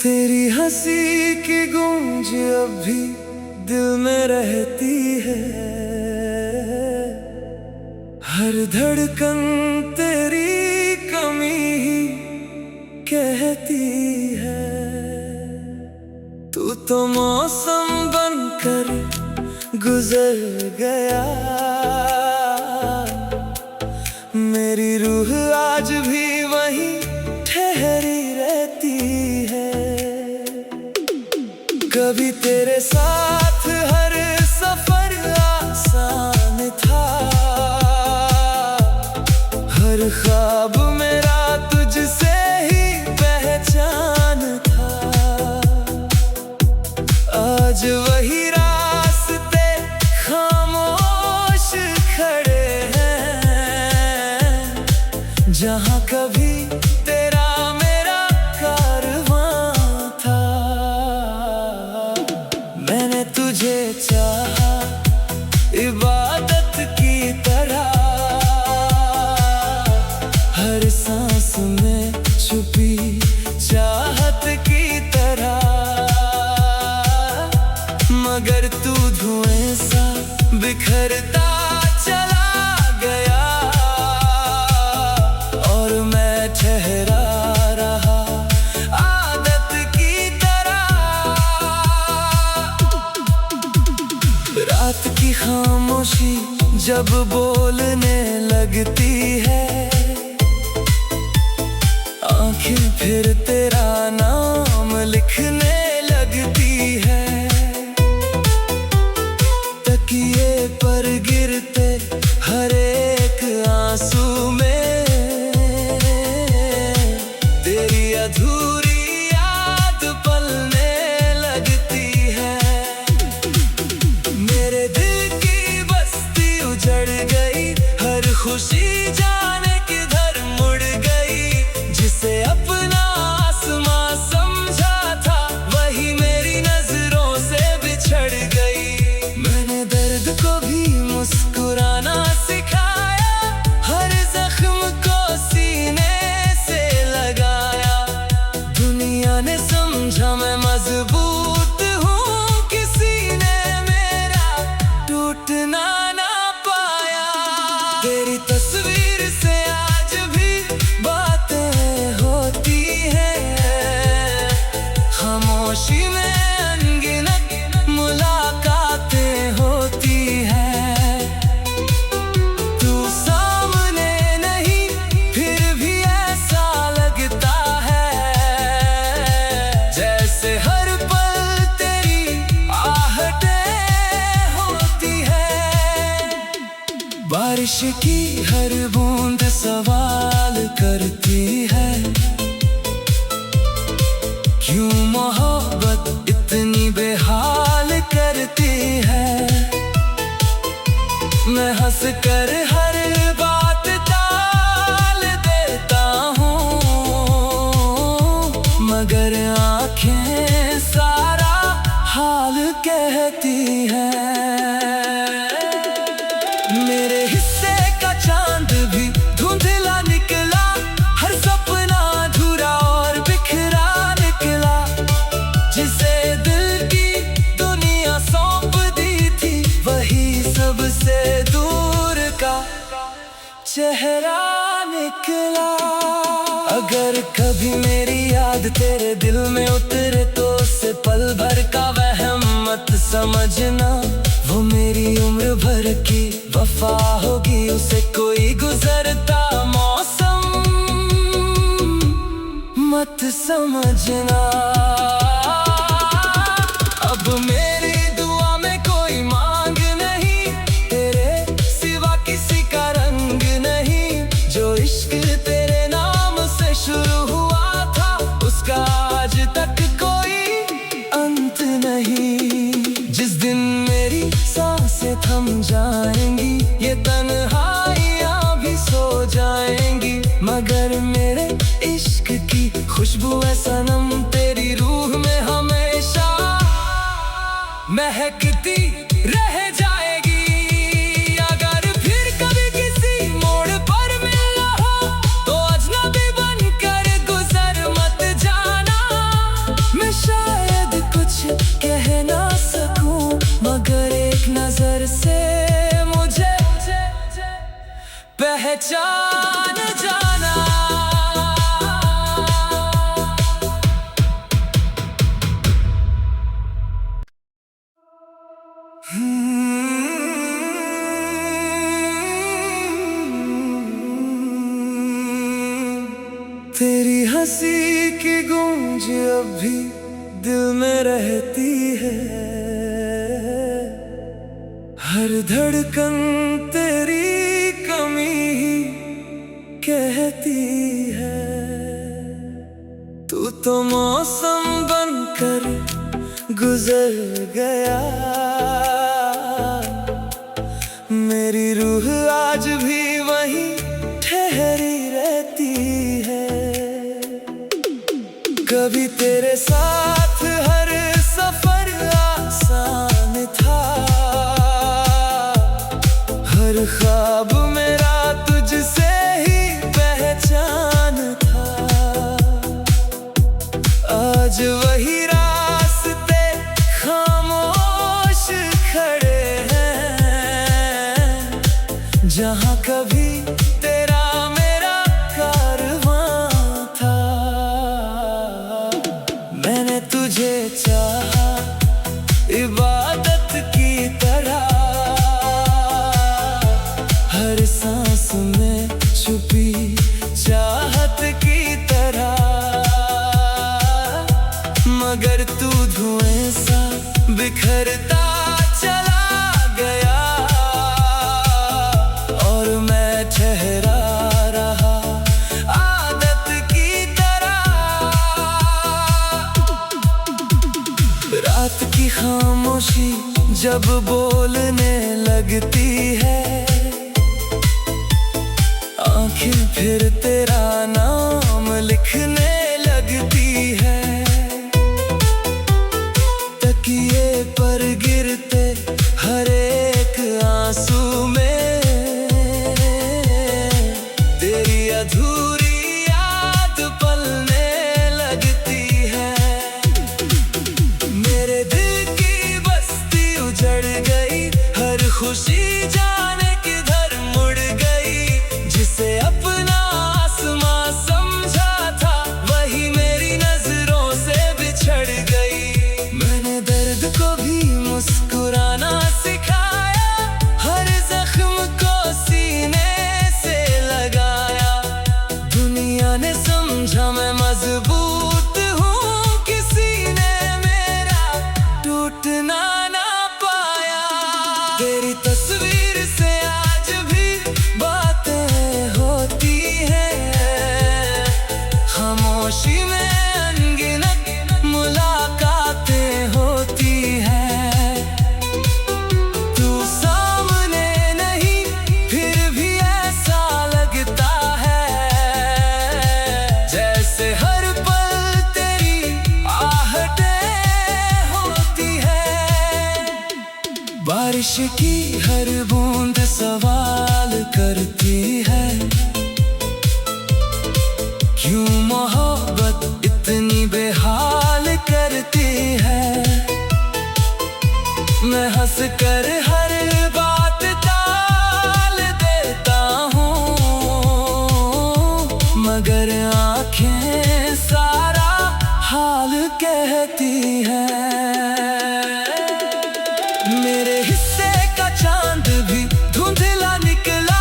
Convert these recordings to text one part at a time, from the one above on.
तेरी हंसी की गूंज अब भी दिल में रहती है। हर धड़कन तेरी कमी ही कहती है। तू तो मौसम बनकर गुजर गया, मेरी रूह आज भी वहीं ठहरी रहती है। कभी तेरे साथ हर सफर आसान था, हर ख्वाब मेरा तुझसे ही पहचान था। आज वही रास्ते खामोश खड़े हैं, जहाँ कभी तेरा मेरा कारवां था। मैंने तुझे चाहा इबादत की तरह, हर सांस में छुपी चाहत की तरह। मगर तू धुएं सा बिखरता चला गया, और मैं ठहरा रहा आदत की तरह। रात की खामोशी जब बोलने लगती है, आंखें फिर तेरा नाम लिखने लगती है। तकिए पर गिरते हर एक आंसू में तेरी अधूरी याद पलने लगती है। मेरे दिल की बस्ती उजड़ गई, हर खुशी जाने किधर मुड़ गई। जिसे अपना आसमां समझा था, वही मेरी नजरों से बिछड़ गई। मैंने दर्द को भी मुस्कुराना सिखाया, हर जख्म को सीने से लगाया। दुनिया ने समझा मैं मजबूत हूँ, किसी ने मेरा टूटना ना पाया। तेरी तस्वीर से आज भी बातें होती हैं, खामोशी में अनगिनत मुलाकातें होती हैं। तू सामने नहीं फिर भी ऐसा लगता है, जैसे हर पल तेरी आहटें होती है। बारिश की हर बूंद सवाल करती है, क्यों मोहब्बत इतनी बेहाल करती है। मैं हंस कर हर बात टाल देता हूँ, मगर आंखें सारा हाल कहती हैं। मेरे हिस्से का चांद भी धुंधला निकला, हर सपना अधूरा और बिखरा निकला। जिसे दिल की दुनिया सौंप दी थी, वही सबसे दूर का चेहरा निकला। अगर कभी मेरी याद तेरे दिल में उतरे, तो उसे पल भर का वहम मत समझना। वो मेरी उम्र भर की वफा होगी, उसे कोई गुजरता मौसम मत समझना। अब मेरी दुआ में कोई मांग नहीं, तेरे सिवा किसी का रंग नहीं। जो इश्क तेरे नाम से शुरू हुआ था, उसका आज तक कोई अंत नहीं। जिस दिन मेरी सांसें थम जाएंगी, ये तन्हाइयाँ भी सो जाएंगी। मगर मेरे इश्क की खुशबू है सनम, तेरी रूह में हमेशा महकती रह जाएगी। अगर फिर पहचान जाना। तेरी हंसी की गूंज अब भी दिल में रहती है, हर धड़कन तेरी कमी ही कहती है। तू तो मौसम बनकर गुजर गया, मेरी रूह आज भी वहीं ठहरी रहती है। कभी तेरे साथ हर सफर आसान था, हर ख्वाब मेरा तुझसे ही पहचान था। आज वही रास्ते खामोश खड़े हैं, जहाँ कभी तेरा मेरा कारवां था। मैंने तुझे चाहा इबादत की तरह, हर सांस में छुपी चाहत की तरह। मगर तू धुएं सा बिखरता चला गया, और मैं ठहरा रहा आदत की तरह। रात की खामोशी जब बोलने लगती है, आंखें फिर तेरा नाम लिखने लगती है। तकिए पर गिरते हर एक आंसू में तेरी अधूरी याद पलने लगती है। मेरे दिल की बस्ती उजड़ गई, हर खुशी जाने किधर मुड़ गई। जिसे अपना आसमां समझा था, वही मेरी नजरों से बिछड़ गई। मैंने दर्द को भी मुस्कुराना सिखाया, हर जख्म को सीने से लगाया। दुनिया ने समझा मैं मजबूत हूँ, किसी ने मेरा टूटना ना पाया। तेरी तस्वीर से आज भी बातें होती हैं, खामोशी में अनगिनत मुलाकातें होती हैं। तू सामने नहीं फिर भी ऐसा लगता है, जैसे हर पल तेरी आहटें होती है। बारिश की हर बूंद सवाल करती है, क्यों मोहब्बत इतनी बेहाल करती है। मैं हंस कर हर बात टाल देता हूँ, मगर आंखें सारा हाल कहती हैं। मेरे हिस्से का चांद भी धुंधला निकला,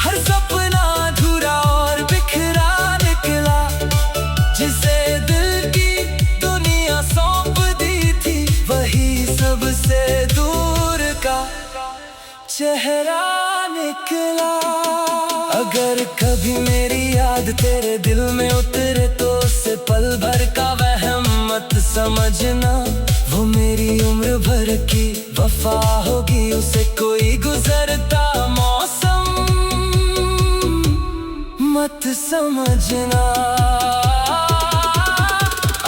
हर सपना अधूरा और बिखरा निकला। जिसे दिल की दुनिया सौंप दी थी, वही सबसे दूर का चेहरा निकला। अगर कभी मेरी याद तेरे दिल में उतरे, तो उसे पल भर का वहम मत समझना। वो मेरी उम्र भर की वफा होगी, उसे कोई गुजरता मौसम मत समझना।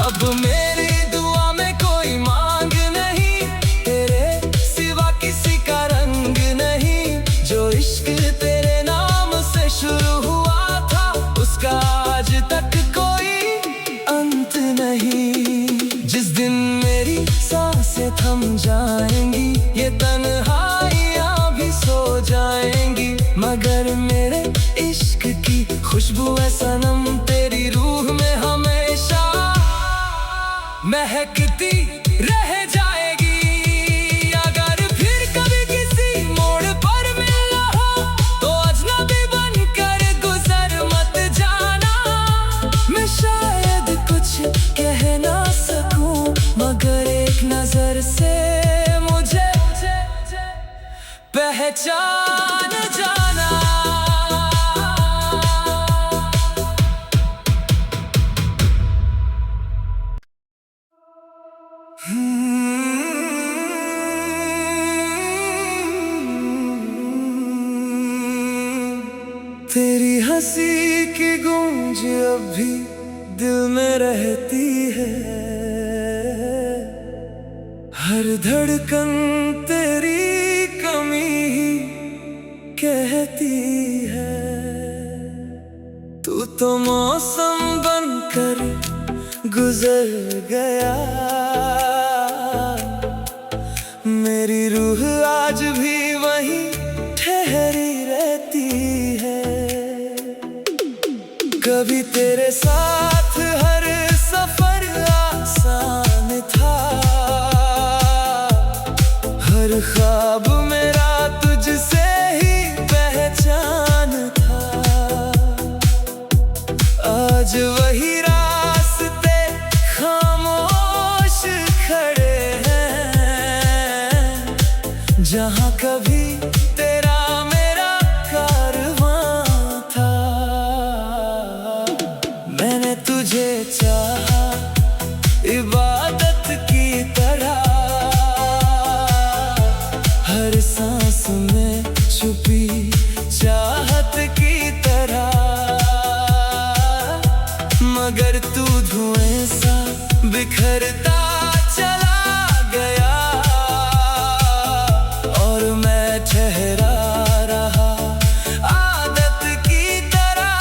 अब मेरी दुआ में कोई मांग नहीं, तेरे सिवा किसी का रंग नहीं। जो इश्क तेरे नाम से शुरू हुआ था, उसका आज तक कोई अंत नहीं। जिस दिन मेरी सांसें थम जाएंगी, ये तन्हाइयाँ भी सो जाएंगी, मगर मेरे खुशबू है सनम तेरी रूह में हमेशा महकती रह जाएगी। अगर फिर कभी किसी मोड़ पर मिलना हो तो अजनबी बनकर गुजर मत जाना। मैं शायद कुछ कह ना सकूं मगर एक नजर से मुझे पहचान जाना। तेरी हंसी की गूंज अब भी दिल में रहती है, हर धड़कन तेरी कमी ही कहती है। तू तो मौसम बनकर गुजर गया, मेरी रूह आज भी वहीं ठहरी रहती है। कभी तेरे साथ हर सफर आसान था, हर ख्वाब मेरा तुझसे ही पहचान था। आज वही रास्ते खामोश खड़े हैं, जहाँ कभी तेरा मेरा कारवां था। मैंने तुझे चाहा इबादत की तरह, हर सांस में छुपी चाहत की तरह। मगर तू धुएं सा बिखरता चला गया और मैं ठहरा रहा आदत की तरह।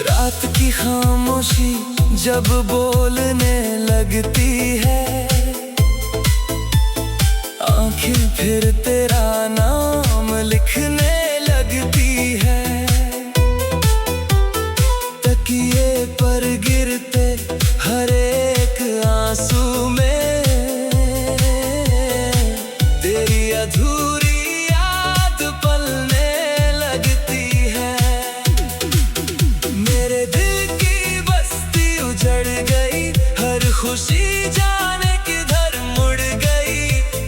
रात की खामोशी जब बोलने लगती है, आंखें फिर तेरा नाम लिखने लगती है। तकिए पर गिरते हर एक आंसू में तेरी अधूरी याद पलने लगती है। मेरे दिल की बस्ती उजड़ गई, हर खुशी जाने किधर मुड़ गई।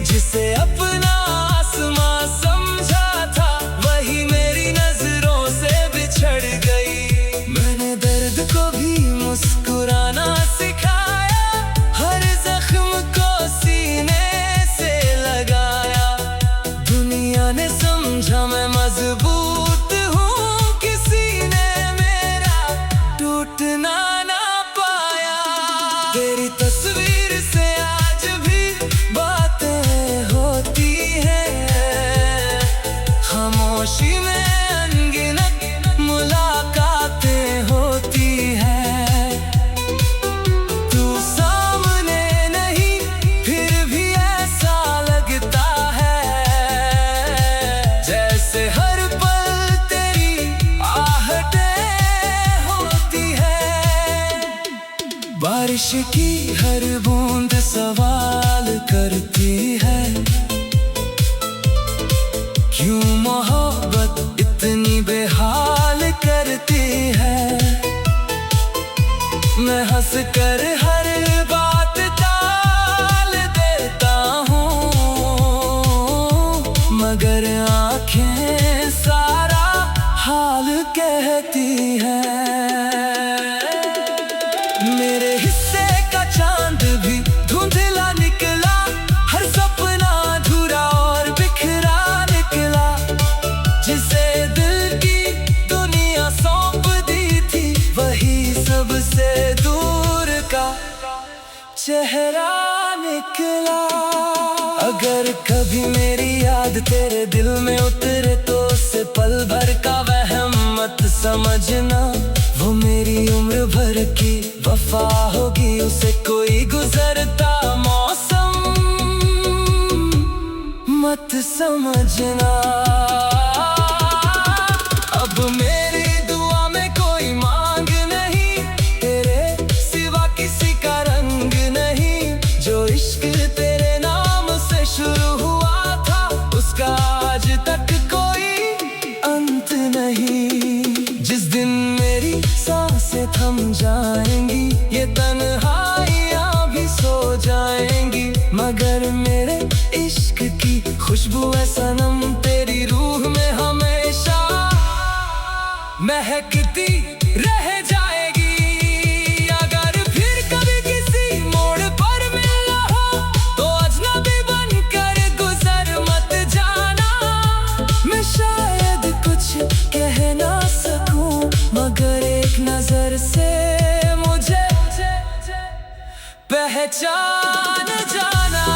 जिसे अपना आसमां समझा था वही मेरी नजरों से बिछड़ गई। मैंने दर्द को भी मुस्कुराना सिखाया, हर जख्म को सीने से लगाया। दुनिया ने समझा मैं मजबूत हूँ, किसी ने मेरा टूटना ना पाया। तेरी तस्वीर से आज भी बातें होती हैं, खामोशी में अनगिनत मुलाकातें होती हैं। तू सामने नहीं फिर भी ऐसा लगता है, जैसे हर पल तेरी आहटें होती है। बारिश की हर बूंद सवाल करती है, क्यों मोहब्बत इतनी बेहाल करती है। मैं हंस कर हर बात टाल देता हूँ, मगर आंखें सारा हाल कहती हैं। मेरे हिस्से का चांद भी धुंधला निकला, हर सपना अधूरा और बिखरा निकला। जिसे दिल की दुनिया सौंप दी थी वही सबसे दूर का चेहरा निकला। अगर कभी मेरी याद तेरे दिल में उतरे तो उसे पल भर का वहम मत समझना। वो मेरी उम्र भर की वफा होगी, उसे कोई गुजरता मौसम मत समझना। अब मेरी दुआ में कोई मांग नहीं, तेरे सिवा किसी का रंग नहीं। जो इश्क तेरे नाम से शुरू हुआ था, उसका आज तक कोई अंत नहीं। जिस दिन मेरी सांसें थम जाएंगी, ये तन्हाइयाँ भी सो जाएंगी, मगर मेरे इश्क की खुशबू है सनम तेरी रूह में हमेशा महकती रह जाएगी। अगर फिर कभी किसी मोड़ पर मिलना हो, तो अजनबी बनकर गुजर मत जाना। मैं शायद कुछ कह ना सकूं, मगर एक नजर से मुझे पहचान जाना।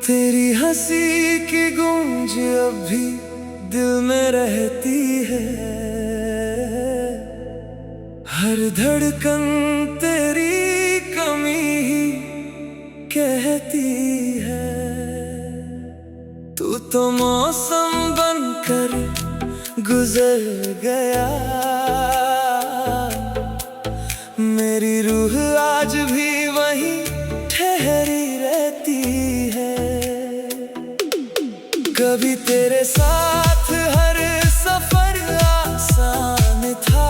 तेरी हंसी की गूंज अब भी दिल में रहती है, हर धड़कन तेरी कमी ही कहती है। तू तो मौसम बनकर गुजर गया, मेरी रूह आज भी वहीं ठहरी रहती है। कभी तेरे साथ हर सफर आसान था,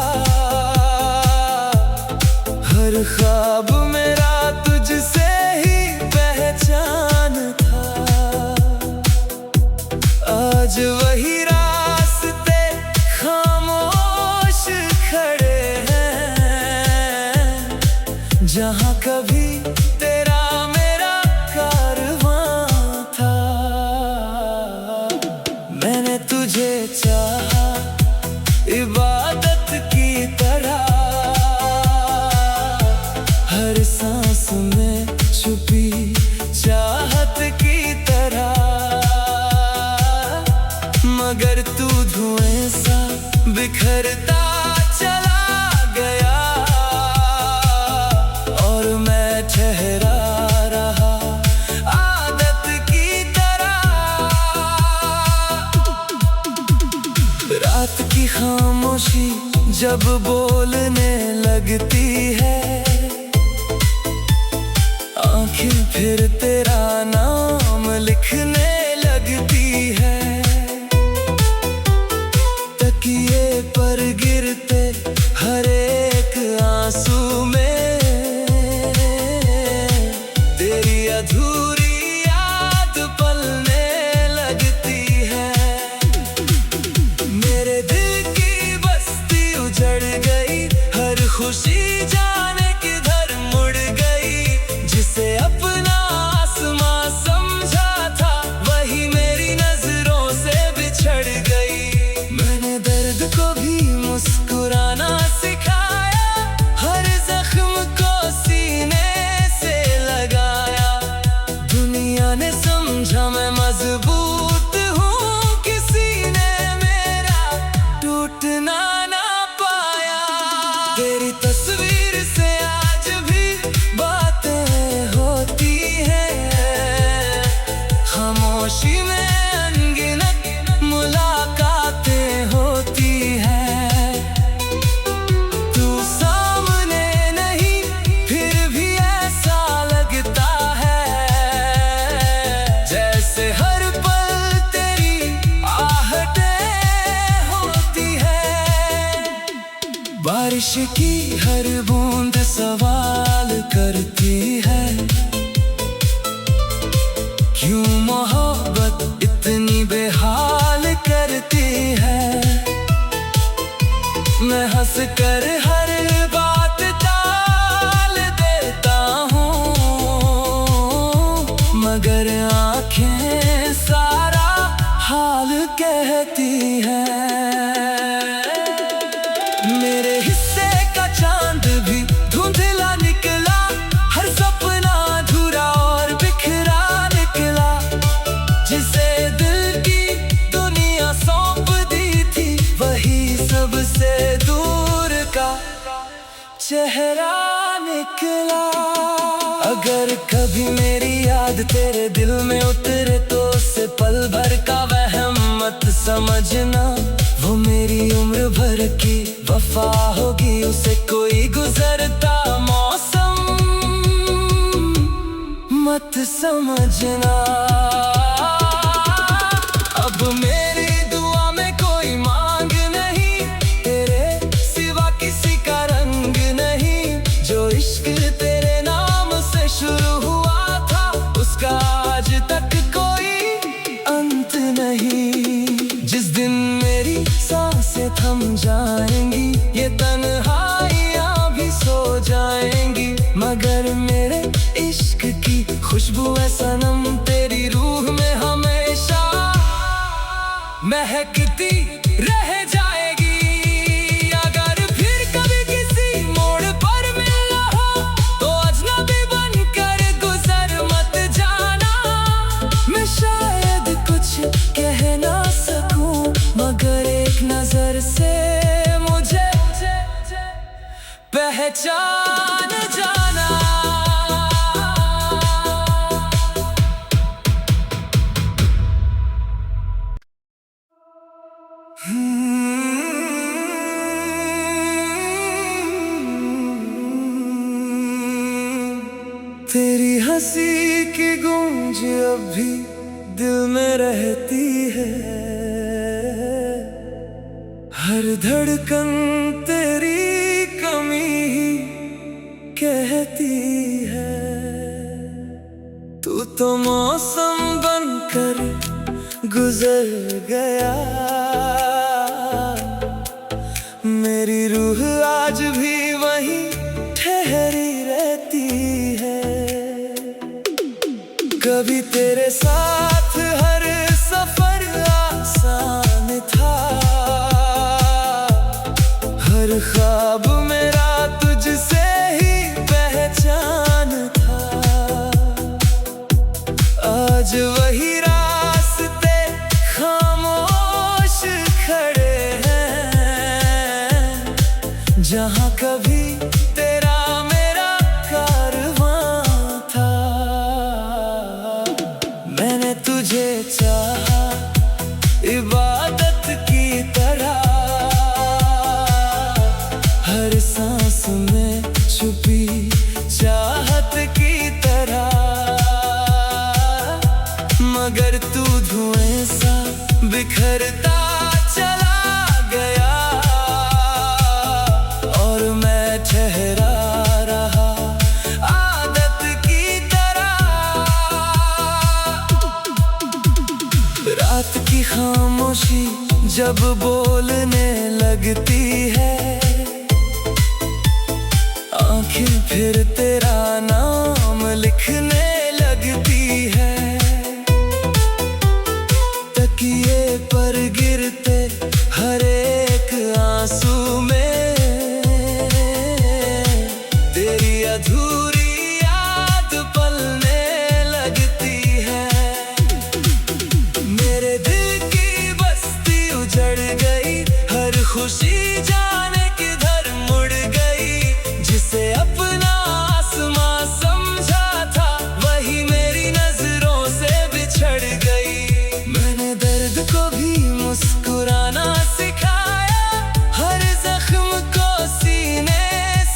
हर ख्वाब मेरा तुझसे ही पहचान था। आज वही रास्ते खामोश खड़े हैं, जहाँ कभी तेरा मेरा कारवां था। मैंने तुझे चाहा इबादत की तरह, हर सांस में छुपी चाहत की तरह, मगर तू धुएं सा बिखरता चला गया, और मैं ठहरा रहा आदत की तरह। रात की खामोशी जब बोलने लगती है, आंखें फिर तेरा नाम लिखने लगती है। तकिए पर गिरते हर एक आंसू में तेरी अधूरी याद पलने लगती है। मेरे दिल की बस्ती उजड़ गई, हर खुशी जाने किधर मुड़ गई। जिसे अपना आसमां समझा था, वही मेरी नजरों से बिछड़ गई। मैंने दर्द को भी मुस्कुराना सिखाया, हर जख्म को सीने से लगाया। दुनिया ने समझा मैं मजबूत हूँ, किसी ने मेरा टूटना ना पाया। तेरी तस्वीर से आज भी बातें होती हैं, खामोशी में अनगिनत मुलाकातें होती हैं। तू सामने नहीं फिर भी ऐसा लगता है, जैसे हर पल तेरी आहटें होती है। बारिश की हर बूंद सवाल करती है, क्यों मोहब्बत इतनी बेहाल करती है। मैं हंस कर हर बात टाल देता हूँ, मगर आंखें सारा हाल कहती हैं। मेरे हिस्से का चांद भी धुंधला निकला, हर सपना अधूरा और बिखरा निकला। जिसे दिल की दुनिया सौंप दी थी, वही कभी मेरी याद तेरे दिल में उतरे तो उसे पल भर का वहम मत समझना। वो मेरी उम्र भर की वफा होगी, उसे कोई गुजरता मौसम मत समझना। अब मेरी दुआ में कोई मांग नहीं, तेरे सिवा किसी का रंग नहीं। जो इश्क तेरे नाम से शुरू हुआ था, उसका आज तक कोई अंत नहीं। जिस दिन मेरी सांसें थम जाएंगी, ये तन्हाइयाँ भी सो जाएंगी, मगर मेरे इश्क की खुशबू है सनम तेरी रूह में हमेशा महकती रह जाएगी। अगर फिर कभी किसी मोड़ पर मिलना हो तो अजनबी बनकर गुजर मत जाना। मैं शायद कुछ कह ना सकूं, मगर एक नजर से मुझे पहचान जाना। तेरी हंसी की गूंज अब भी दिल में रहती है, हर धड़कन तेरी कमी ही कहती है। तू तो मौसम बनकर गुजर गया, मेरी रूह आज भी वहीं ठहरी रहती है। कभी तेरे साथ हर सफर आसान था, हर ख्वाब मेरा तुझसे ही पहचान था। आज वही रास्ते खामोश खड़े हैं, जहाँ कभी तेरा मेरा कारवां था। मैंने तुझे चाहा इबादत की तरह, हर सांस में छुपी चाहत की तरह, मगर तू धुएं सा बिखरता चला गया और मैं ठहरा रहा आदत की तरह। रात की खामोशी जब बोलने लगती है, आंखें फिर तेरा नाम लिखने लगती है। तकिए पर गिरते हर एक आंसू में तेरी अधूरी याद पलने लगती है। मेरे दिल की बस्ती उजड़ गई, हर खुशी जाने किधर मुड़ गई। जिसे अपना आसमां समझा था, वही मेरी नजरों से बिछड़ गई। मैंने दर्द को भी मुस्कुराना सिखाया, हर जख्म को सीने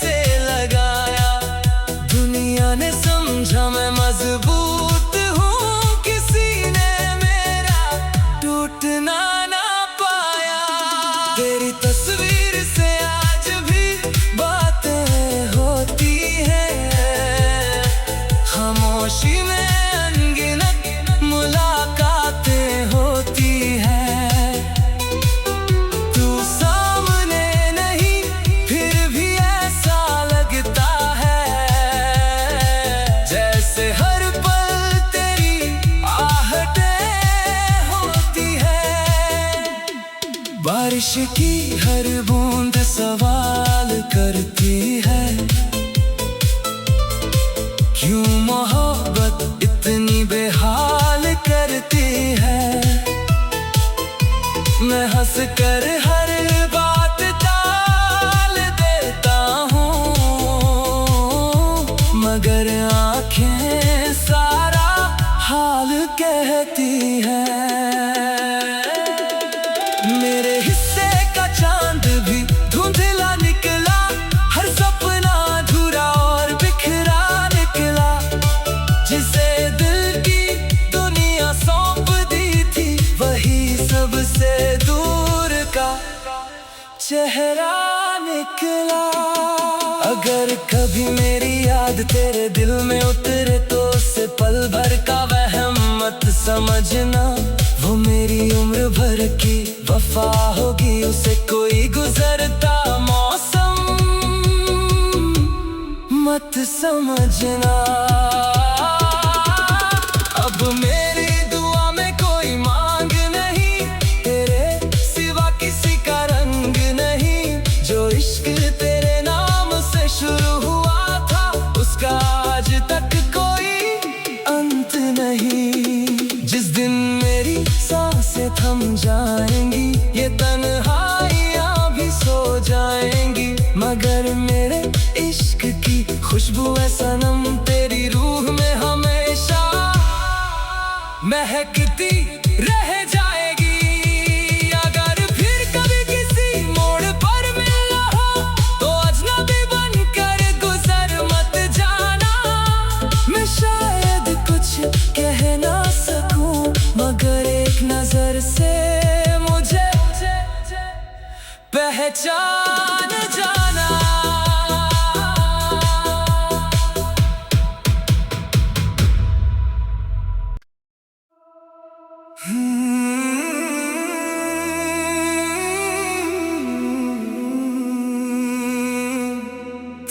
से लगाया। दुनिया ने समझा मैं मजबूत हूँ, किसी ने मेरा टूटना ना पाया। तेरी तस्वीर से आज भी बातें होती हैं, खामोशी में अनगिनत मुलाकातें होती हैं। तू सामने नहीं फिर भी ऐसा लगता है, जैसे हर पल तेरी आहटें होती है। बारिश की हर बूंद सवाल करती है, क्यों मोहब्बत इतनी बेहाल करती है। मैं हंस कर हर बात टाल देता हूँ, मगर आंखें कहती है। मेरे हिस्से का चांद भी धुंधला निकला, हर सपना अधूरा और बिखरा निकला। जिसे दिल की दुनिया सौंप दी थी, वही सबसे दूर का चेहरा निकला। अगर कभी मेरी याद तेरे दिल में उतरे तो उसे पल भर का वहम मत समझना। वो मेरी उम्र भर की वफा होगी, उसे कोई गुजरता मौसम मत समझना। अब मेरी दुआ में कोई मांग नहीं, तेरे सिवा किसी का रंग नहीं। जो इश्क तेरे नाम से शुरू हुआ था, उसका आज तक कोई अंत नहीं। जिस दिन मेरी सांसें थम जाएंगी, ये तन्हाइयाँ भी सो जाएंगी, मगर मेरे इश्क की खुशबू है सनम तेरी रूह में हमेशा महकती रह जाएगी। अगर फिर कभी किसी मोड़ पर मिलना हो, तो अजनबी बनकर गुजर मत जाना। मैं शायद कुछ कह ना सकूं, मगर एक नजर से मुझे पहचान जाना।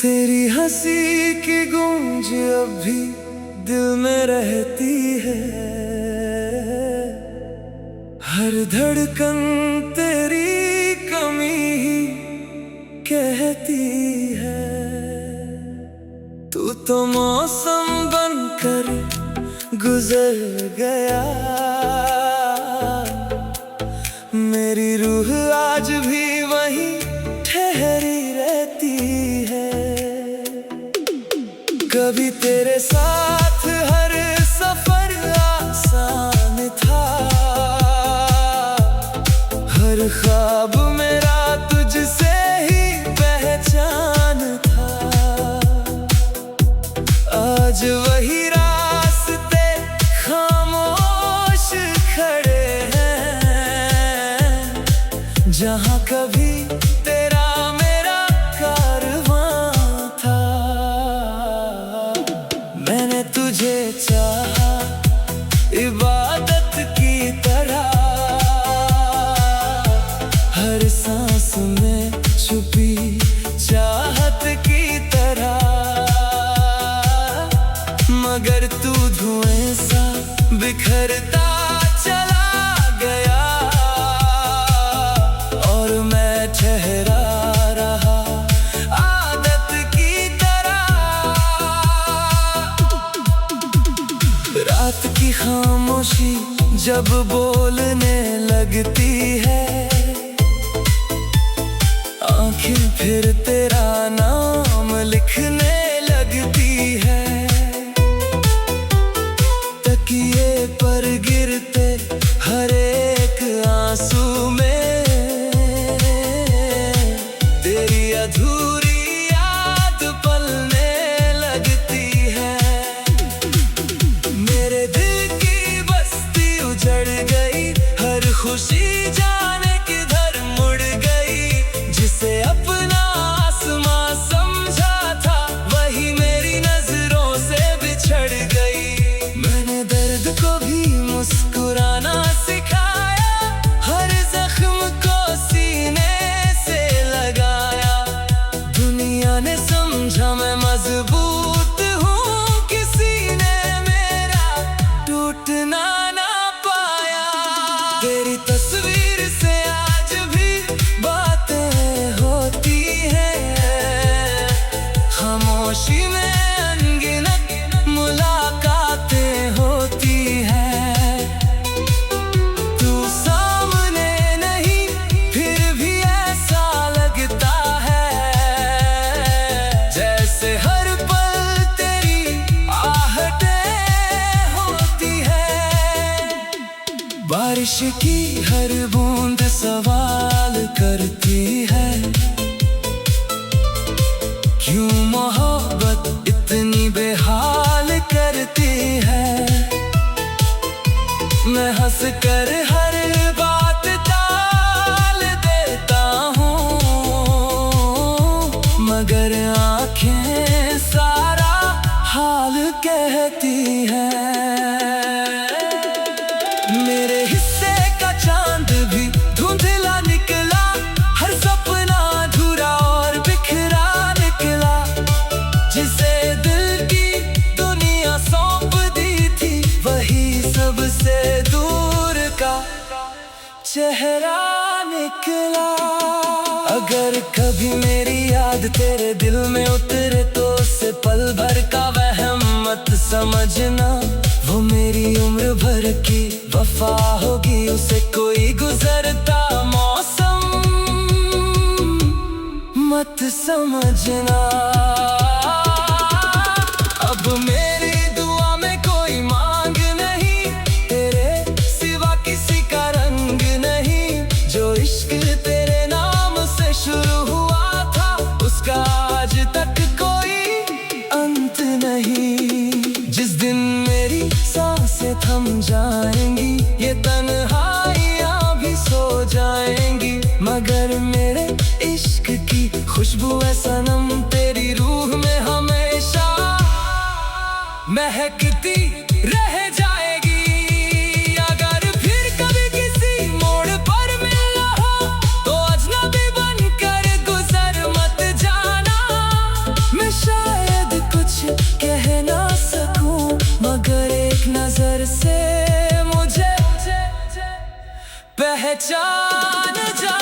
तेरी हंसी की गूंज अब भी दिल में रहती है, हर धड़कन तेरी कमी ही कहती है। तू तो मौसम बनकर गुजर गया, मेरी रूह आज भी वहीं ठहरी रहती है। कभी तेरे साथ हर सफर आसान था, हर ख्वाब मेरा तुझसे ही पहचान था। आज वही रास्ते खामोश खड़े हैं, जहाँ कभी तेरा मेरा कारवां था। मैंने तुझे चाहा इबादत की तरह, हर सांस में छुपी चाहत की तरह। मगर तू धुएं सा बिखरता चला गया, और मैं ठहरा रहा आदत की तरह। रात की खामोशी जब बोलने लगती है, आंखें फिर तेरा नाम लिखने लगती है। तकिए पर गिरते हर एक आंसू में तेरी अधूरी याद पलने लगती है। मेरे दिल की बस्ती उजड़ गई, हर खुशी जाने किधर मुड़ गई। जिसे अपना आसमां समझा था, वही मेरी नजरों से बिछड़ गई। मैंने दर्द को भी मुस्कुराना सिखाया, हर जख्म को सीने से लगाया। दुनिया ने समझा मैं मजबूत हूँ, किसी ने मेरा टूटना ना पाया। तेरी तस्वीर से आज भी बातें होती हैं, खामोशी में अनगिनत मुलाकातें होती हैं। तू सामने नहीं फिर भी ऐसा लगता है, जैसे हर पल तेरी आहटें होती हैं। बारिश की हर बूंद सवाल करती है, क्यों मोहब्बत इतनी बेहाल करती है। मैं हंस कर हर बात टाल देता हूँ, मगर आंखें सारा हाल कहती है। मेरे हिस्से का चांद भी धुंधला निकला, हर सपना अधूरा और बिखरा निकला। जिसे दिल की दुनिया सौंप दी थी, वही सबसे दूर का चेहरा निकला। अगर कभी मेरी याद तेरे दिल में उतरे तो उसे पल भर का वहम मत समझना। वो मेरी उम्र भर की वफा होगी, उसे कोई गुजरता मौसम मत समझना। अब मेरी दुआ में कोई मांग नहीं, तेरे सिवा किसी का रंग नहीं। जो इश्क तेरे नाम से शुरू हुआ था, उसका आज तक कोई अंत नहीं। जिस दिन मेरी सांसें थम जाएंगी, ये तन्हाइयाँ भी सो जाएंगी, मगर मेरे इश्क की खुशबू है सनम तेरी रूह में हमेशा महकती रह जाएगी। अगर फिर कभी किसी मोड़ पर मिलना हो, तो अजनबी बनकर गुजर मत जाना। मैं शायद कुछ कह ना सकूं, मगर एक नजर से मुझे पहचान जा।